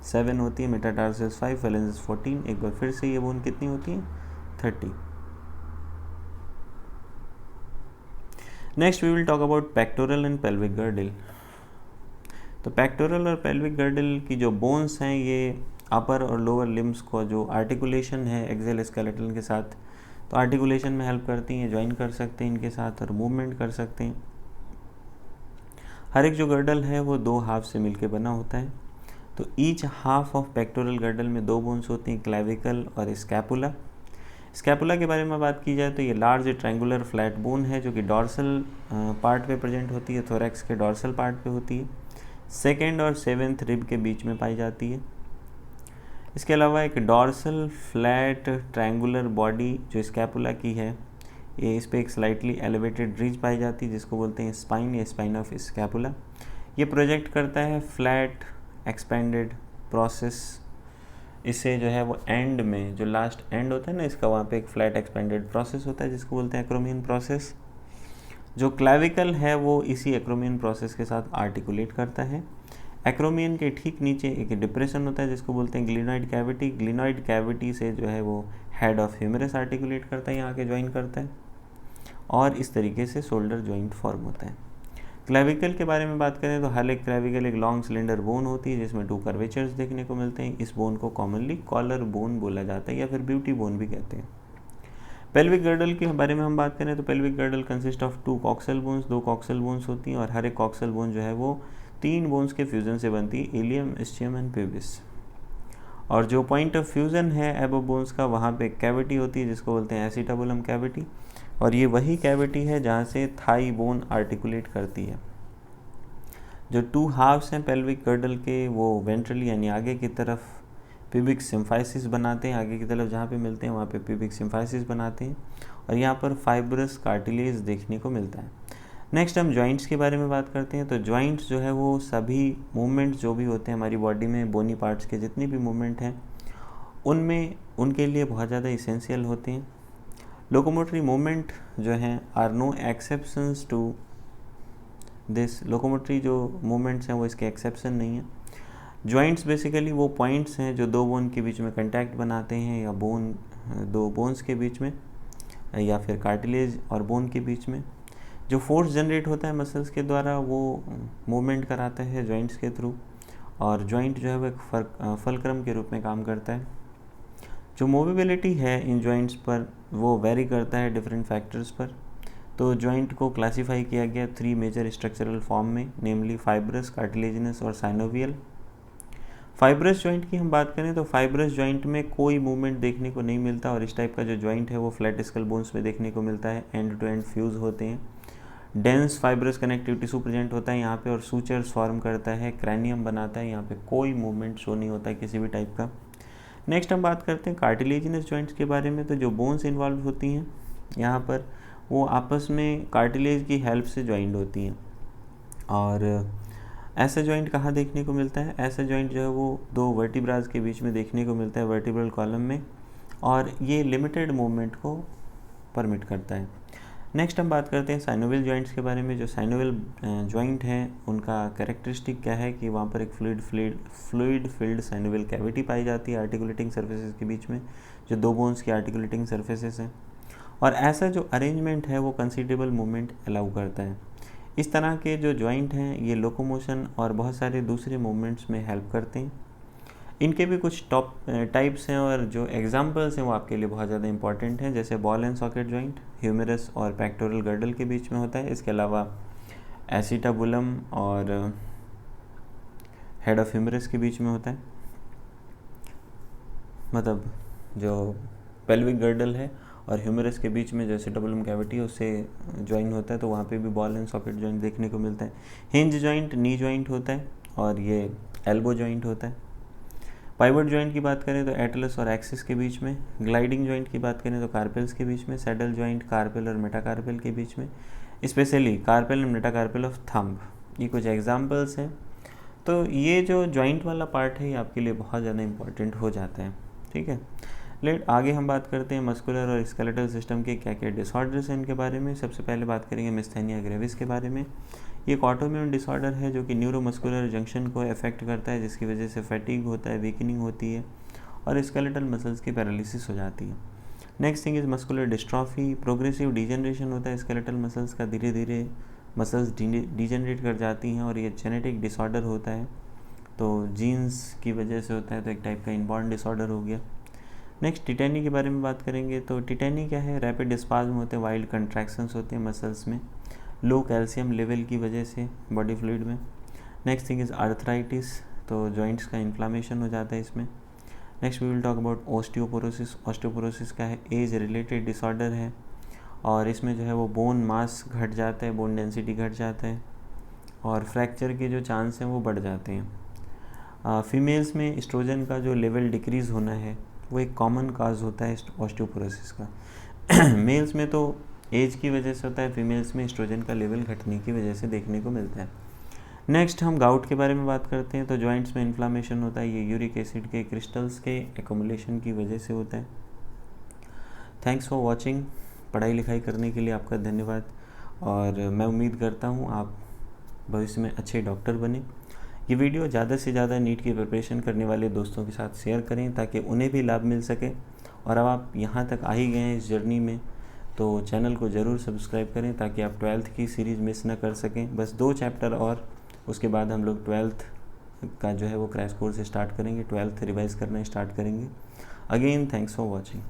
7 होती है, मेटाटार्सेल्स 5, फेलेंजेस 14। एक बार फिर से ये बोन कितनी होती है, 30। Next we will talk about pectoral and pelvic girdle. तो पेक्टोरल और पेल्विक गर्डल की जो बोन्स हैं ये अपर और लोअर लिम्स को जो आर्टिकुलेशन है एक्सेल स्केलेटन के साथ, तो आर्टिकुलेशन में हेल्प करती हैं, ज्वाइन कर सकते हैं इनके साथ और मूवमेंट कर सकते हैं। हर एक जो गर्डल है वो 2 हाफ से मिलके बना होता है। तो each half of pectoral girdle में 2 बोन्स होती हैं, क्लैविकल और स्कैपुला। स्कैपुला के बारे में बात की जाए तो ये लार्ज ट्रायंगुलर फ्लैट बोन है जो कि डॉर्सल पार्ट पे प्रेजेंट होती है, थोरैक्स के डॉर्सल पार्ट पे होती है, 2nd और 7th रिब के बीच में पाई जाती है। इसके अलावा एक डॉर्सल फ्लैट ट्रायंगुलर बॉडी जो स्कैपुला की है, ये इस पर एक स्लाइटली एलिवेटेड रिज पाई जाती है जिसको बोलते हैं स्पाइन या स्पाइन ऑफ स्कैपुला। ये प्रोजेक्ट करता है फ्लैट एक्सपेंडेड प्रोसेस। इससे जो है वो एंड में जो लास्ट एंड होता है ना इसका, वहाँ पे एक फ्लैट एक्सपेंडेड प्रोसेस होता है जिसको बोलते हैं एक्रोमियन प्रोसेस। जो क्लैविकल है वो इसी एक्रोमियन प्रोसेस के साथ आर्टिकुलेट करता है। एक्रोमियन के ठीक नीचे एक डिप्रेशन होता है जिसको बोलते हैं ग्लिनॉइड कैविटी। ग्लिनॉइड कैविटी से जो है वो हेड ऑफ ह्यूमरस आर्टिकुलेट करता है, यहाँ के ज्वाइन करता है, और इस तरीके से शोल्डर ज्वाइंट फॉर्म होता है। क्लैविकल के बारे में बात करें तो हर एक क्लैविकल एक लॉन्ग सिलेंडर बोन होती है जिसमें 2 कर्वेचर्स देखने को मिलते हैं। इस बोन को कॉमनली कॉलर बोन बोला जाता है या फिर ब्यूटी बोन भी कहते हैं। पेल्विक गर्डल के बारे में हम बात करें तो pelvic girdle consist of 2 coxal bones, 2 coxal bones होती हैं, और हर एक कॉक्सल बोन जो है वो 3 बोन्स के फ्यूजन से बनती है, इलियम, इस्चियम एंड प्यूबिस। और जो पॉइंट ऑफ फ्यूजन है एबो बोन्स का, वहाँ पे कैविटी होती है जिसको बोलते हैं एसिटाबुलम कैविटी, और ये वही कैविटी है जहाँ से थाई बोन आर्टिकुलेट करती है। जो 2 हाफ्स हैं पेल्विक गर्डल के वो वेंट्रली यानी आगे की तरफ प्यूबिक सिम्फाइसिस बनाते हैं, आगे की तरफ जहाँ पे मिलते हैं वहाँ पे प्यूबिक सिम्फाइसिस बनाते हैं, और यहाँ पर फाइब्रस कार्टिलेज देखने को मिलता है। नेक्स्ट हम जॉइंट्स के बारे में बात करते हैं। तो जॉइंट्स जो है वो सभी मूवमेंट्स जो भी होते हैं हमारी बॉडी में, बोनी पार्ट्स के जितने भी मूवमेंट हैं उनमें उनके लिए बहुत ज़्यादा इसेंशियल होते हैं। लोकोमोटरी मूवमेंट जो हैं are no exceptions to this. Locomotory जो मूवमेंट्स हैं वो इसके एक्सेप्शन नहीं है। जॉइंट्स बेसिकली वो पॉइंट्स हैं जो 2 बोन के बीच में कंटैक्ट बनाते हैं, या 2 बोन्स के बीच में, या फिर कार्टिलेज और बोन के बीच में। जो फोर्स जनरेट होता है मसल्स के द्वारा वो मूवमेंट कराता है जॉइंट्स के थ्रू, और जॉइंट जो है वो एक फलक्रम के रूप में काम करता है। जो मूवेबिलिटी है इन जॉइंट्स पर वो वेरी करता है डिफरेंट फैक्टर्स पर। तो जॉइंट को क्लासीफाई किया गया 3 मेजर स्ट्रक्चरल फॉर्म में, नेमली फाइब्रस, कार्टिलेजिनस और साइनोवियल। फाइब्रस जॉइंट की हम बात करें तो फाइब्रस जॉइंट में कोई मूवमेंट देखने को नहीं मिलता, और इस टाइप का जो जॉइंट है वो फ्लैट स्कल बोन्स में देखने को मिलता है, एंड टू एंड फ्यूज होते हैं। Dense fibrous connective tissue present होता है यहाँ पे, और सूचर्स फॉर्म करता है, क्रैनियम बनाता है, यहाँ पे कोई मूवमेंट शो नहीं होता है किसी भी टाइप का। नेक्स्ट हम बात करते हैं कार्टिलेजिनस जॉइंट्स के बारे में। तो जो बोन्स इन्वॉल्व होती हैं यहाँ पर वो आपस में कार्टिलेज की हेल्प से ज्वाइंट होती हैं। और ऐसा जॉइंट कहाँ देखने को मिलता है? ऐसा जॉइंट जो है वो दो वर्टिब्राज के बीच में देखने को मिलता है, वर्टिब्रल कॉलम में, और ये लिमिटेड मूवमेंट को परमिट करता है। नेक्स्ट हम बात करते हैं साइनोवियल जॉइंट्स के बारे में। जो साइनोवियल जॉइंट हैं उनका कैरेक्टरिस्टिक क्या है कि वहाँ पर एक फ्लूइड फिल्ड साइनोवियल कैविटी पाई जाती है आर्टिकुलेटिंग सर्फेसेस के बीच में, जो दो बोन्स की आर्टिकुलेटिंग सर्फेसेस हैं। और ऐसा जो अरेंजमेंट है वो कंसिडरेबल मूवमेंट अलाउ करता है। इस तरह के जो जॉइंट हैं ये लोकोमोशन और बहुत सारे दूसरे मूवमेंट्स में हेल्प करते हैं। इनके भी कुछ टॉप टाइप्स हैं और जो एग्जांपल्स हैं वो आपके लिए बहुत ज़्यादा इंपॉर्टेंट हैं, जैसे बॉल एंड सॉकेट जॉइंट ह्यूमेरस और पेक्टोरल गर्डल के बीच में होता है। इसके अलावा एसिटाबुलम और हेड ऑफ ह्यूमेरस के बीच में होता है, मतलब जो पेल्विक गर्डल है और ह्यूमेरस के बीच में जो एसिटाबुलम कैविटी है उससे ज्वाइन होता है, तो वहाँ पे भी बॉल एंड सॉकेट जॉइंट देखने को मिलता है। हिंज जॉइंट नी जॉइंट होता है और ये एल्बो जॉइंट होता है। पाइवट जॉइंट की बात करें तो एटलस और एक्सिस के बीच में। ग्लाइडिंग जॉइंट की बात करें तो कार्पेल्स के बीच में। सैडल जॉइंट कार्पेल और मेटाकार्पेल के बीच में, specially carpal and metacarpal of thumb. ये कुछ एग्जांपल्स हैं। तो ये जो जॉइंट वाला पार्ट है ये आपके लिए बहुत ज़्यादा इंपॉर्टेंट हो जाता है, ठीक है। आगे हम बात करते हैं मस्कुलर और स्केलेटल सिस्टम के क्या क्या डिसऑर्डर्स हैं इनके बारे में। सबसे पहले बात करेंगे मिस्थेनिया ग्रेविस के बारे में। ये एक ऑटोइम्यून डिसऑर्डर है जो कि न्यूरोमस्कुलर जंक्शन को अफेक्ट करता है, जिसकी वजह से फैटिग होता है, वीकनिंग होती है और स्केलेटल मसल्स की पैरालिसिस हो जाती है। Next thing is muscular dystrophy. Progressive degeneration होता है स्केलेटल मसल्स का, धीरे धीरे मसल्स डिजनरेट कर जाती हैं और ये जेनेटिक डिसऑर्डर होता है, तो जीन्स की वजह से होता है, तो एक टाइप का इनबॉर्न डिसऑर्डर हो गया। नेक्स्ट टिटेनी के बारे में बात करेंगे। तो टिटेनी क्या है? रैपिड स्पाज्म होते हैं, वाइल्ड कंट्रैक्शंस होते हैं मसल्स में, लो कैल्शियम लेवल की वजह से बॉडी फ्लूइड में। नेक्स्ट थिंग इज़ आर्थराइटिस, तो जॉइंट्स का इन्फ्लामेशन हो जाता है इसमें। Next we will talk about osteoporosis. Osteoporosis क्या है? एज रिलेटेड डिसऑर्डर है और इसमें जो है वो बोन मास घट जाता है, बोन डेंसिटी घट जाता है और फ्रैक्चर के जो चांस हैं वो बढ़ जाते हैं। फीमेल्स में एस्ट्रोजन का जो लेवल डिक्रीज़ होना है वो एक कॉमन काज होता है ऑस्टियोपोरोसिस का। मेल्स में तो एज की वजह से होता है, फीमेल्स में एस्ट्रोजन का लेवल घटने की वजह से देखने को मिलता है। नेक्स्ट हम गाउट के बारे में बात करते हैं। तो जॉइंट्स में इन्फ्लामेशन होता है, ये यूरिक एसिड के क्रिस्टल्स के एक्युमुलेशन की वजह से होता है। Thanks for watching. पढ़ाई लिखाई करने के लिए आपका धन्यवाद और मैं उम्मीद करता हूँ आप भविष्य में अच्छे डॉक्टर बने। ये वीडियो ज़्यादा से ज़्यादा नीट की प्रिपरेशन करने वाले दोस्तों के साथ शेयर करें ताकि उन्हें भी लाभ मिल सके। और अब आप यहाँ तक आ ही गए हैं इस जर्नी में तो चैनल को ज़रूर सब्सक्राइब करें ताकि आप 12th की सीरीज़ मिस ना कर सकें। बस 2 चैप्टर और उसके बाद हम लोग 12th का जो है वो क्रैश कोर्स स्टार्ट करेंगे, 12th रिवाइज़ करना स्टार्ट करेंगे। Again thanks for watching.